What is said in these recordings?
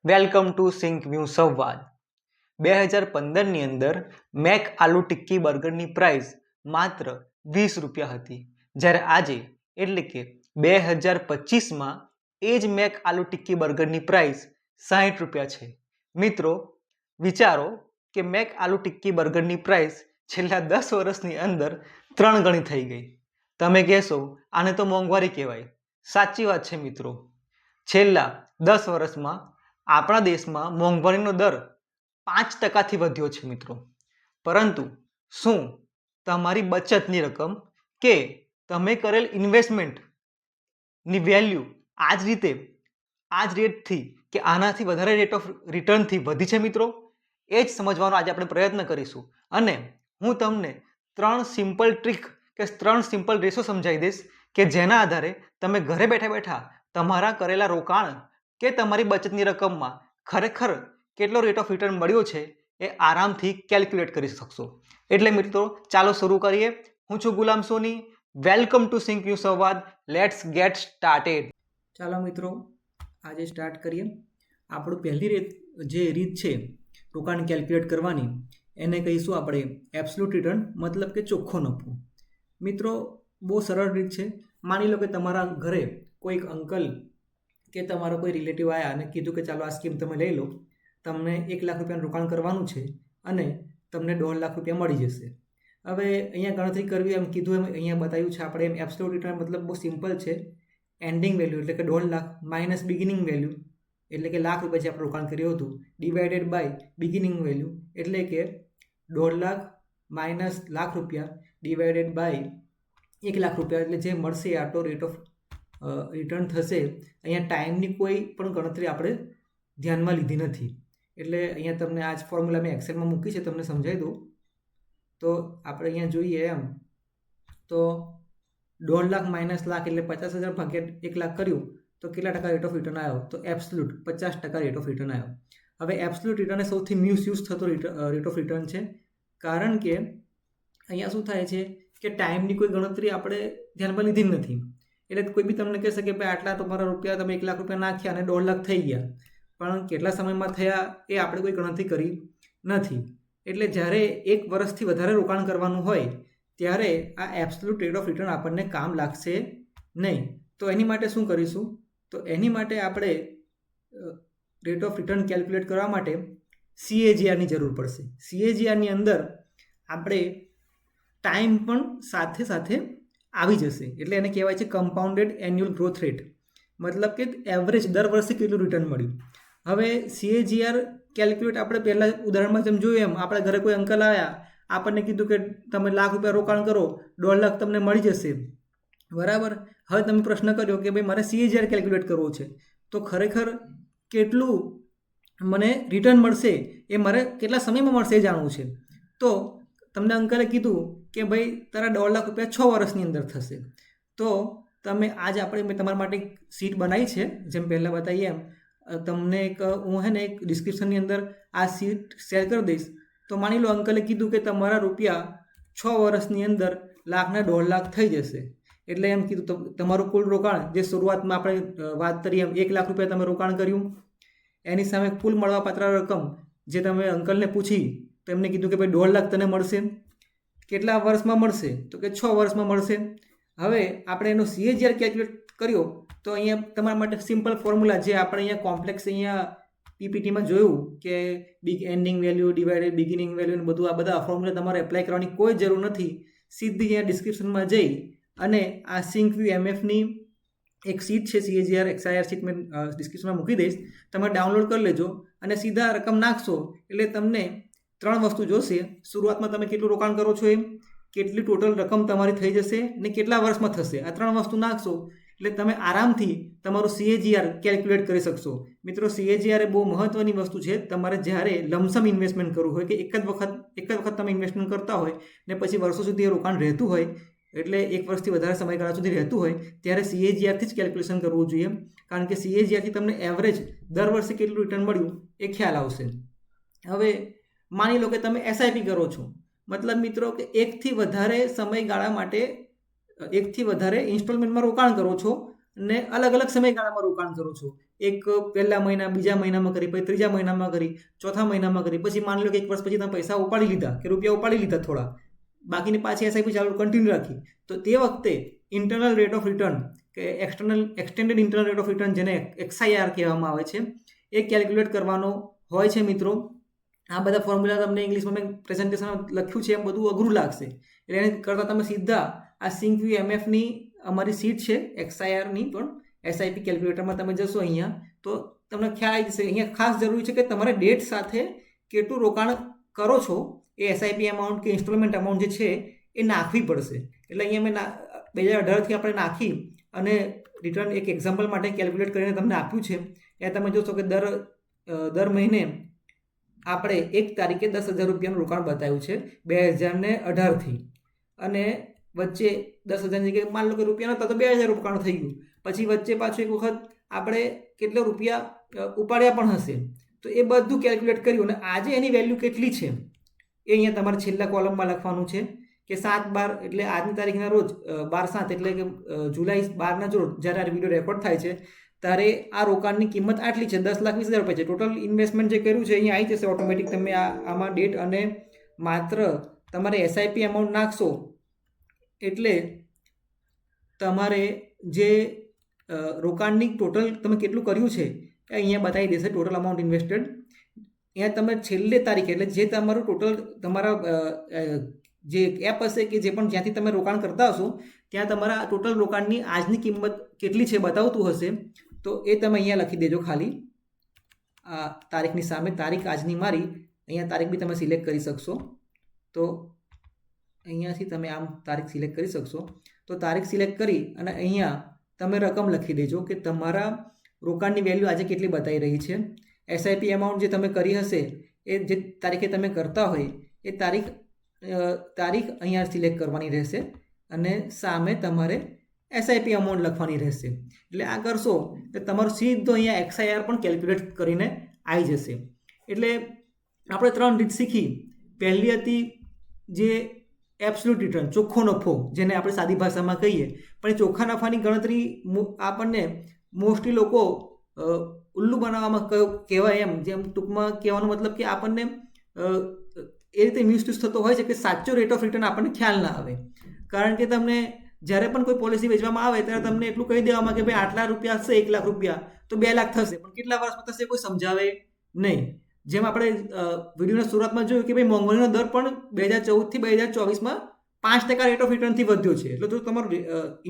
Welcome to sink view સંવાદ 2015ની અંદર make આલુ tikki બર્ગરની price માત્ર 20 રૂપિયા હતી, જ્યારે આજે એટલે કે 2025માં એ જ મેક આલુ ટિક્કી બર્ગરની પ્રાઇસ 60 રૂપિયા છે. મિત્રો, વિચારો કે મેક આલુ ટિક્કી બર્ગરની પ્રાઇસ છેલ્લા 10 વર્ષની અંદર 3 ગણી થઈ ગઈ. તમે કહેશો આને તો મોંઘવારી કહેવાય. સાચી વાત છે મિત્રો. છેલ્લા 10 વર્ષમાં આપણા દેશમાં મોંઘવારીનો દર 5%થી વધ્યો છે મિત્રો. પરંતુ શું તમારી બચતની રકમ કે તમે કરેલ ઇન્વેસ્ટમેન્ટની વેલ્યુ આ જ રેટથી કે આનાથી વધારે રેટ ઓફ રિટર્નથી વધી છે મિત્રો? એ જ સમજવાનો આજે આપણે પ્રયત્ન કરીશું. અને હું તમને 3 સિમ્પલ ટ્રીક કે 3 સિમ્પલ રેશો સમજાવી દઈશ કે જેના આધારે તમે ઘરે બેઠા બેઠા તમારા કરેલા રોકાણ કે તમારી બચતની રકમમાં ખરેખર કેટલો રેટ ઓફ રિટર્ન મળ્યો છે એ આરામથી કેલ્ક્યુલેટ કરી શકશો. એટલે મિત્રો, ચાલો શરૂ કરીએ. હું છું ગુલામ સોની. વેલકમ ટુ સિંક યુ સંવાદ. Let's gate started. ચાલો મિત્રો, આજે સ્ટાર્ટ કરીએ. આપણું પહેલી રીત છે રોકાણ કેલ્ક્યુલેટ કરવાની, એને કહીશું આપણે એબ્સોલ્યુટ રિટર્ન, મતલબ કે ચોખ્ખો નફો. મિત્રો, બહુ સરળ રીત છે. માની લો કે તમારા ઘરે કોઈક અંકલ કે તમારો કોઈ રિલેટિવ આવ્યા અને કીધું કે ચાલો આ સ્કીમ તમે લઈ લો, તમને 1 લાખ રૂપિયાનું રોકાણ કરવાનું છે અને તમને 1.5 લાખ રૂપિયા મળી જશે. હવે અહીંયા ગણતરી કરવી એમ કીધું, એમ અહીંયા બતાવ્યું છે આપણે. એમ એબ્સોલ્યુટ રિટર્ન મતલબ બહુ સિમ્પલ છે. એન્ડિંગ વેલ્યુ એટલે કે 1.5 લાખ માઇનસ બિગિનિંગ વેલ્યુ એટલે કે લાખ રૂપિયા જે આપણે રોકાણ કર્યું હતું, ડિવાઇડેડ બાય બિગિનિંગ વેલ્યુ એટલે કે 1.5 લાખ માઇનસ લાખ રૂપિયા ડિવાઇડેડ બાય 1 લાખ રૂપિયા, એટલે જે મળશે એ આટલો રેટ ઓફ રિટર્ન થશે. અહીંયા ટાઈમની કોઈ પણ ગણતરી આપણે ધ્યાનમાં લીધી નથી. એટલે અહીંયા તમને આ જ ફોર્મ્યુલા મેં એક્સેલમાં મૂકી છે, તમને સમજાવી દઉં. તો આપણે અહીંયા જોઈએ એમ તો 1.5 લાખ માઇનસ લાખ એટલે 50,000 ભાગ્યા 1 લાખ કર્યું તો કેટલા ટકા રેટ ઓફ રિટર્ન આવ્યો? તો એબ્સોલ્યુટ 50% રેટ ઓફ રિટર્ન આવ્યો. હવે એબ્સોલ્યુટ રિટર્ન એ સૌથી મિસયુઝ થતો રેટ ઓફ રિટર્ન છે, કારણ કે અહીંયા શું થાય છે કે ટાઈમની કોઈ ગણતરી આપણે ધ્યાનમાં લીધી નથી. એટલે કોઈ બી તમને કહેશે કે ભાઈ આટલા તમારા રૂપિયા, તમે 1 લાખ રૂપિયા નાખ્યા અને 1.5 લાખ થઈ ગયા, પણ કેટલા સમયમાં થયા એ આપણે કોઈ ગણતરી કરી નથી. એટલે જ્યારે 1 વર્ષથી વધારે રોકાણ કરવાનું હોય ત્યારે આ એબ્સોલ્યુટ રેટ ઓફ રિટર્ન આપણને કામ લાગશે નહીં. તો એની માટે શું કરીશું? તો એની માટે આપણે રેટ ઓફ રિટર્ન કેલ્ક્યુલેટ કરવા માટે CAGRની જરૂર પડશે. CAGRની અંદર આપણે ટાઈમ પણ સાથે સાથે આવી જશે. એટલે એને કહેવાય છે કમ્પાઉન્ડેડ એન્યુઅલ ગ્રોથ રેટ, મતલબ કે એવરેજ દર વર્ષે કેટલું રિટર્ન મળ્યું. હવે CAGR કેલ્ક્યુલેટ આપણે પહેલાં ઉદાહરણમાં જેમ જોયું એમ, આપણા ઘરે કોઈ અંકલ આવ્યા, આપણને કીધું કે તમે લાખ રૂપિયા રોકાણ કરો, 1.5 લાખ તમને મળી જશે, બરાબર. હવે તમે પ્રશ્ન કર્યો કે ભાઈ મારે CAGR કેલ્ક્યુલેટ કરવો છે, તો ખરેખર કેટલું મને રિટર્ન મળશે એ મારે કેટલા સમયમાં મળશે એ જાણવું છે. તો તમને અંકલે કીધું કે ભાઈ તારા 1.5 લાખ રૂપિયા 6 વર્ષની અંદર થશે. તો તમે આજ આપણે મેં તમારા માટે એક શીટ બનાવી છે, જેમ પહેલાં બતાવીએ એમ. તમને હું એક ડિસ્ક્રિપ્શનની અંદર આ શીટ શેર કરી દઈશ. તો માની લો અંકલે કીધું કે તમારા રૂપિયા 6 વર્ષની અંદર લાખના 1.5 લાખ થઈ જશે. એટલે એમ કીધું તો તમારું કુલ રોકાણ, જે શરૂઆતમાં આપણે વાત કરીએ એમ 1 લાખ રૂપિયા તમે રોકાણ કર્યું, એની સામે કુલ મળવાપાત્ર રકમ જે તમે અંકલને પૂછી તો એમને કીધું કે ભાઈ 1.5 લાખ તને મળશે. કેટલા વર્ષમાં મળશે? તો કે 6 વર્ષમાં મળશે. હવે આપણે એનો CAGR કેલ્ક્યુલેટ કર્યો તો અહીંયા તમારા માટે સિમ્પલ ફોર્મ્યુલા, જે આપણે અહીંયા કોમ્પ્લેક્સ અહીંયા PPTમાં જોયું કે big ending value divided beginning value ને બધું, આ બધા ફોર્મ્યુલા તમારે એપ્લાય કરવાની કોઈ જરૂર નથી. સીધી અહીંયા ડિસ્ક્રિપ્શનમાં જઈ અને આ સિંકવ્યુ MFની એક શીટ છે, CAGR XIR શીટ મેં ડિસ્ક્રિપ્શનમાં મૂકી દઈશ, તમે ડાઉનલોડ કરી લેજો અને સીધા રકમ નાખશો એટલે તમને 3 વસ્તુ જોશે. શરૂઆતમાં તમે કેટલું રોકાણ કરો છો, એમ કેટલી ટોટલ રકમ તમારી થઈ જશે ને કેટલા વર્ષમાં થશે. આ 3 વસ્તુ નાખશો એટલે તમે આરામથી તમારું CAGR કેલ્ક્યુલેટ કરી શકશો. મિત્રો, CAGR એ બહુ મહત્ત્વની વસ્તુ છે. તમારે જ્યારે લમસમ ઇન્વેસ્ટમેન્ટ કરવું હોય કે એક જ વખત તમે ઇન્વેસ્ટમેન્ટ કરતા હોય ને પછી વર્ષો સુધી એ રોકાણ રહેતું હોય, એટલે 1 વર્ષથી વધારે સમયગાળા સુધી રહેતું હોય, ત્યારે CAGRથી જ કેલ્ક્યુલેશન કરવું જોઈએ, કારણ કે CAGRથી તમને એવરેજ દર વર્ષે કેટલું રિટર્ન મળ્યું એ ખ્યાલ આવશે. હવે માની લો કે તમે SIP કરો છો, મતલબ મિત્રો કે 1 થી વધારે સમયગાળા માટે 1 થી વધારે ઇન્સ્ટોલમેન્ટમાં રોકાણ કરો છો ને અલગ અલગ સમયગાળામાં રોકાણ કરો છો. એક પહેલા મહિના, બીજા મહિનામાં કરી, પછી ત્રીજા મહિનામાં કરી, ચોથા મહિનામાં કરી, પછી માની લો કે 1 વર્ષ પછી તમે પૈસા ઉપાડી લીધા કે રૂપિયા ઉપાડી લીધા થોડા, બાકીની પાછી એસઆઈપી ચાલુ કન્ટિન્યુ રાખી, તો તે વખતે ઇન્ટરનલ રેટ ઓફ રિટર્ન કે extended internal rate of return જેને XIR કહેવામાં આવે છે એ કેલ્ક્યુલેટ કરવાનો હોય છે મિત્રો. આ બધા ફોર્મ્યુલા તમને ઇંગ્લિશમાં મેં પ્રેઝન્ટેશનમાં લખ્યું છે, એમ બધું અઘરું લાગશે, એટલે એને કરતાં તમે સીધા આ SyncView MFની અમારી સીટ છે XIRની પણ એસઆઈપી કેલ્ક્યુલેટરમાં તમે જશો અહીંયા તો તમને ખ્યાલ આવી જશે. અહીંયા ખાસ જરૂરી છે કે તમારે ડેટ સાથે કેટલું રોકાણ કરો છો એ એસઆઈપી અમાઉન્ટ કે ઇન્સ્ટોલમેન્ટ અમાઉન્ટ જે છે એ નાખવી પડશે. એટલે અહીંયા મેં 2018થી આપણે નાખી અને રિટર્ન એક એક્ઝામ્પલ માટે કેલ્ક્યુલેટ કરીને તમને આપ્યું છે. ત્યાં તમે જોશો કે દર મહિને આપણે 1 તારીખે 10,000 રૂપિયાનું રોકાણ બતાવ્યું છે 2018થી, અને વચ્ચે 10,000ની જગ્યાએ માન લો કે રૂપિયા નહોતા તો 2,000 રોકાણ થઈ ગયું. પછી વચ્ચે પાછું એક વખત આપણે કેટલા રૂપિયા ઉપાડ્યા પણ હશે, તો એ બધું કેલ્ક્યુલેટ કર્યું અને આજે એની વેલ્યુ કેટલી છે એ અહીંયા તમારે છેલ્લા કોલમમાં લખવાનું છે કે 7/12 એટલે આજની તારીખના રોજ 12/7 એટલે કે જુલાઈ 12ના રોજ જ્યારે આ વિડીયો રેકોર્ડ થાય છે ત્યારે આ રોકાણની કિંમત આટલી છે, 10,20,000 રૂપિયા છે. ટોટલ ઇન્વેસ્ટમેન્ટ જે કર્યું છે અહીંયા આવી જશે ઓટોમેટિક. તમે આમાં ડેટ અને માત્ર તમારે એસઆઈપી અમાઉન્ટ નાખશો એટલે તમારે જે રોકાણની ટોટલ તમે કેટલું કર્યું છે એ અહીંયા બતાવી દેશે, ટોટલ અમાઉન્ટ ઇન્વેસ્ટેડ. અહીંયા તમે છેલ્લે તારીખે એટલે જે તમારું ટોટલ તમારા જે એપ હશે કે જે પણ જ્યાંથી તમે રોકાણ કરતા હશો ત્યાં તમારા ટોટલ રોકાણની આજની કિંમત કેટલી છે બતાવતું હશે, તો એ તમે અહીંયા લખી દેજો ખાલી આ તારીખની સામે. તારીખ આજની મારી અહીંયા તારીખ બી તમે સિલેક્ટ કરી શકશો, તો અહીંયાથી તમે આમ તારીખ સિલેક્ટ કરી શકશો. તો તારીખ સિલેક્ટ કરી અને અહીંયા તમે રકમ લખી દેજો કે તમારા રોકાણની વેલ્યુ આજે કેટલી બતાવી રહી છે. એસઆઈપી અમાઉન્ટ જે તમે કરી હશે એ જે તારીખે તમે કરતા હોય એ તારીખ અહીંયા સિલેક્ટ કરવાની રહેશે અને સામે તમારે એસઆઈપી અમાઉન્ટ લખવાની રહેશે. એટલે આ કરશો તો તમારું સીધો અહીંયા XIR પણ કેલ્ક્યુલેટ કરીને આવી જશે. એટલે આપણે 3 રીત શીખી. પહેલી હતી જે એબ્સોલ્યુટ રિટર્ન, ચોખ્ખો નફો, જેને આપણે સાદી ભાષામાં કહીએ, પણ એ ચોખ્ખા નફાની ગણતરી આપણને મોસ્ટલી લોકો ઉલ્લુ બનાવવામાં કહેવાય એમ, જેમ ટૂંકમાં કહેવાનો મતલબ કે આપણને એ રીતે મિસયુઝ થતો હોય છે કે સાચો રેટ ઓફ રિટર્ન આપણને ખ્યાલ ના આવે. કારણ કે તમને જ્યારે પણ કોઈ પોલિસી વેચવામાં આવે ત્યારે તમને એટલું કહી દેવામાં કે ભાઈ આટલા રૂપિયા હશે 1 લાખ રૂપિયા તો 2 લાખ થશે, પણ કેટલા વર્ષમાં થશે કોઈ સમજાવે નહીં. જેમ આપણે વિડીયોના શરૂઆતમાં જોયું કે ભાઈ મોંઘવારીનો દર પણ 2014થી 2024માં 5% રેટ ઓફ રિટર્નથી વધ્યો છે. એટલે જો તમારું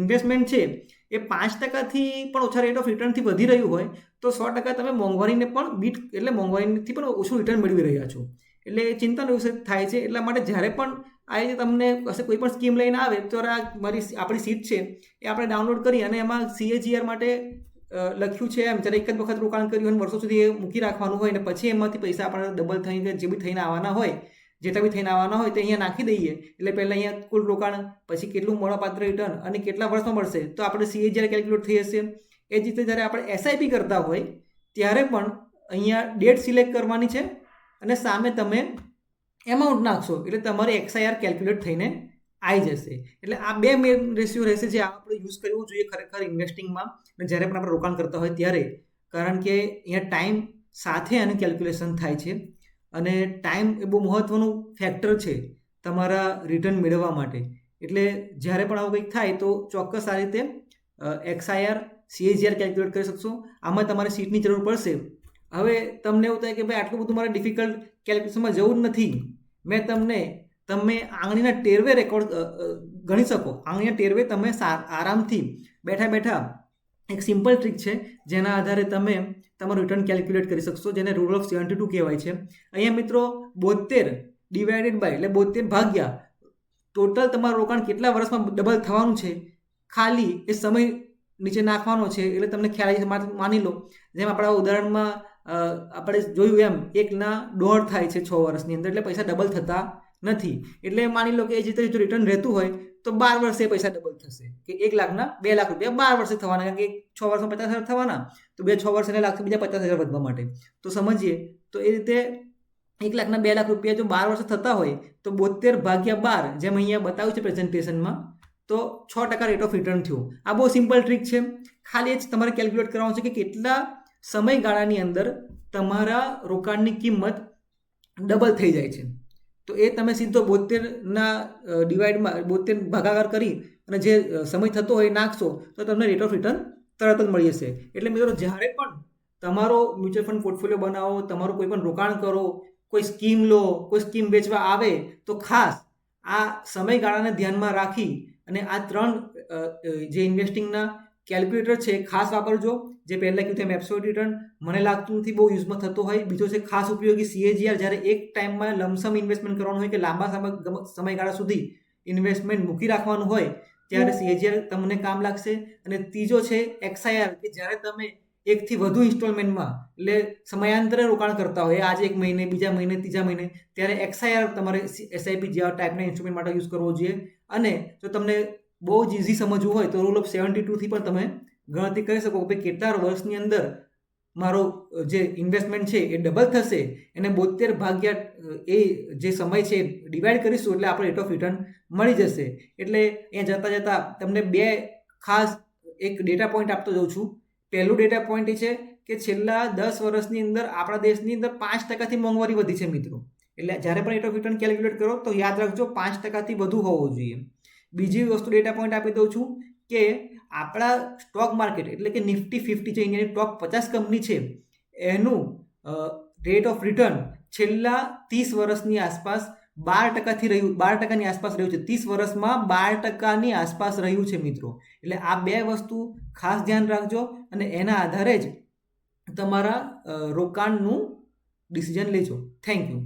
ઇન્વેસ્ટમેન્ટ છે એ 5%થી પણ ઓછા રેટ ઓફ રિટર્નથી વધી રહ્યું હોય તો 100% તમે મોંઘવારીને પણ બીટ એટલે મોંઘવારીથી પણ ઓછું રિટર્ન મેળવી રહ્યા છો. એટલે એ ચિંતાનો વિષય થાય છે. એટલા માટે જ્યારે પણ આ રીતે તમને કશે કોઈ પણ સ્કીમ લઈને આવે તો આપણી સીટ છે એ આપણે ડાઉનલોડ કરી અને એમાં CAGR માટે લખ્યું છે એમ જ્યારે એક જ વખત રોકાણ કર્યું અને વર્ષો સુધી એ મૂકી રાખવાનું હોય અને પછી એમાંથી પૈસા આપણને ડબલ થઈને જે બી થઈને આવવાના હોય, જેટલા બી થઈને આવવાના હોય તો અહીંયા નાખી દઈએ. એટલે પહેલાં અહીંયા કુલ રોકાણ, પછી કેટલું મળવાપાત્ર રિટર્ન અને કેટલા વર્ષમાં મળશે તો આપણે CAGR કેલ્ક્યુલેટ થઈ હશે. એ જ રીતે જ્યારે આપણે SIP કરતા હોય ત્યારે પણ અહીંયા ડેટ સિલેક્ટ કરવાની છે અને સામે તમે એમાઉન્ટ નાખશો એટલે તમારે XIR કેલ્ક્યુલેટ થઈને આવી જશે. એટલે આ 2 મેઇન રેશિયો રહેશે જે આપણે યુઝ કરવું જોઈએ ખરેખર ઇન્વેસ્ટિંગમાં અને જ્યારે પણ આપણે રોકાણ કરતા હોય ત્યારે. કારણ કે અહીંયા ટાઈમ સાથે આનું કેલ્ક્યુલેશન થાય છે અને ટાઈમ એ બહુ મહત્ત્વનું ફેક્ટર છે તમારા રિટર્ન મેળવવા માટે. એટલે જ્યારે પણ આવું કંઈક થાય તો ચોક્કસ આ રીતે XIR CAGR કેલ્ક્યુલેટ કરી શકશો. આમાં તમારે સીટની જરૂર પડશે. હવે તમને એવું થાય કે ભાઈ આટલું બધું મારે ડિફિકલ્ટ કેલ્ક્યુલેશનમાં જવું નથી, મેં તમે આંગળીના ટેરવે રેકોર્ડ ગણી શકો. આંગળીના ટેરવે તમે આરામથી બેઠા બેઠા એક સિમ્પલ ટ્રીક છે જેના આધારે તમે તમારું રિટર્ન કેલ્ક્યુલેટ કરી શકશો, જેને રૂલ ઓફ 72 કહેવાય છે. અહીંયા મિત્રો 72 ડિવાઇડેડ બાય એટલે 72 ભાગ્યા ટોટલ તમારું રોકાણ કેટલા વર્ષમાં ડબલ થવાનું છે ખાલી એ સમય નીચે નાખવાનો છે. એટલે તમને ખ્યાલ આવી છે. માની લો જેમ આપણા ઉદાહરણમાં આપણે જોયું એમ 1/2 થાય છે 6 વર્ષની અંદર, એટલે પૈસા ડબલ થતા નથી. એટલે માની લો કે એ રીતે જો રિટર્ન રહેતું હોય તો 12 વર્ષે પૈસા ડબલ થશે કે 1 લાખના 2 લાખ રૂપિયા 12 વર્ષે થવાના, કારણ કે 6 વર્ષમાં 50,000 થવાના તો 6 વર્ષ એટલે લાખ બીજા 50,000 વધવા માટે. તો સમજીએ તો એ રીતે 1 લાખના 2 લાખ રૂપિયા જો 12 વર્ષે થતા હોય તો 72 ભાગ્યા 12 જેમ અહીંયા બતાવ્યું છે પ્રેઝન્ટેશનમાં, તો તો 6% રેટ ઓફ રિટર્ન થયું. આ બહુ સિમ્પલ ટ્રીક છે. ખાલી જ તમારે કેલ્ક્યુલેટ કરવાનું છે કે કેટલા સમયગાળાની અંદર તમારા રોકાણની કિંમત ડબલ થઈ જાય છે. તો એ તમે સીધો 72ના ડિવાઈડમાં 72 ભાગાકાર કરી અને જે સમય થતો હોય એ નાખશો તો તમને રેટ ઓફ રિટર્ન તરત જ મળી જશે. એટલે મિત્રો જ્યારે પણ તમારો મ્યુચ્યુઅલ ફંડ પોર્ટફોલિયો બનાવો, તમારું કોઈ પણ રોકાણ કરો, કોઈ સ્કીમ લો, કોઈ સ્કીમ વેચવા આવે તો ખાસ આ સમયગાળાને ધ્યાનમાં રાખી અને આ 3 જે ઇન્વેસ્ટિંગના કેલ્ક્યુલેટર છે ખાસ વાપરજો. જે પહેલાં કીધું એમ એબ્સોલ્યુટ રિટર્ન મને લાગતું નથી બહુ યુઝમાં થતો હોય. બીજો છે ખાસ ઉપયોગી CAGR, જ્યારે એક ટાઈમમાં લમસમ ઇન્વેસ્ટમેન્ટ કરવાનું હોય કે લાંબા સમયગાળા સુધી ઇન્વેસ્ટમેન્ટ મૂકી રાખવાનું હોય ત્યારે CAGR તમને કામ લાગશે. અને ત્રીજો છે XIR, કે જ્યારે તમે એકથી વધુ ઇન્સ્ટોલમેન્ટમાં એટલે સમયાંતરે રોકાણ કરતા હોય, આજે 1 મહિને, બીજા મહિને, ત્રીજા મહિને, ત્યારે XIR તમારે SIP જેવા ટાઈપના ઇન્સ્ટ્રુમેન્ટ માટે યુઝ કરવો જોઈએ. અને જો તમને બહુ જ ઇઝી સમજવું હોય તો રૂલ ઓફ 72 થી પણ તમે ગણતરી કરી શકો કે કેટલા વર્ષની અંદર મારો જે ઇન્વેસ્ટમેન્ટ છે એ ડબલ થશે. એને 72 ભાગ્યા એ જે સમય છે ડિવાઈડ કરીશું એટલે આપણે રેટ ઓફ રિટર્ન મળી જશે. એટલે અહીંયા જતાં જતાં તમને 2 ખાસ એક ડેટા પોઈન્ટ આપતો જાઉં છું. પહેલું ડેટા પોઈન્ટ એ છે કે છેલ્લા 10 વર્ષની અંદર આપણા દેશની અંદર 5%થી મોંઘવારી વધી છે મિત્રો. એટલે જ્યારે પણ રેટ ઓફ રિટર્ન કેલ્ક્યુલેટ કરો તો યાદ રાખજો 5%થી વધુ હોવો જોઈએ. બીજી વસ્તુ ડેટા પોઈન્ટ આપી દઉં છું કે આપણા સ્ટોક માર્કેટ એટલે કે નિફ્ટી 50 જે ઇન્ડિયાની ટોપ 50 કંપની છે એનું રેટ ઓફ રિટર્ન છેલ્લા 30 વર્ષની આસપાસ 12%ની આસપાસ રહ્યું છે. 30 વર્ષમાં 12%ની આસપાસ રહ્યું છે મિત્રો. એટલે આ 2 વસ્તુ ખાસ ધ્યાન રાખજો અને એના આધારે જ તમારા રોકાણનું ડિસિઝન લેજો. Thank you.